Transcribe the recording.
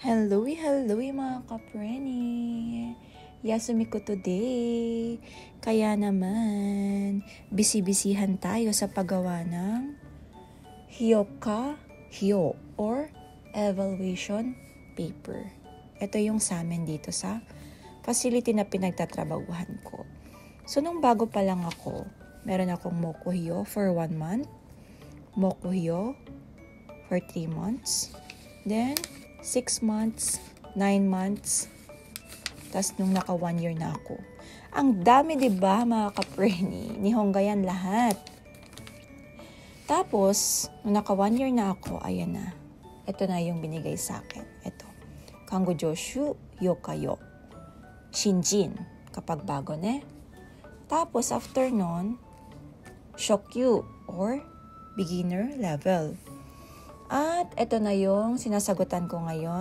Hello, hello mga kapreni! Yasumi ko today. Kaya naman, bisi-bisihan tayo sa paggawa ng Hyo or evaluation paper. Ito yung sa amin dito sa facility na pinagtatrabahuhan ko. So, nung bago pa lang ako, meron akong Mokuhyo for 1 month, Mokuhyo for 3 months, then 6 months, 9 months, tas nung naka 1 year na ako. Ang dami, diba, mga kapreni? Nihonga yan lahat. Tapos, nung naka 1 year na ako, ayan na. Ito na yung binigay sa akin. Ito. Kango Joshu Yokayo. Shinjin. Kapag bago, ne? Tapos, after nun, Shokyu or beginner level. At ito na yung sinasagutan ko ngayon.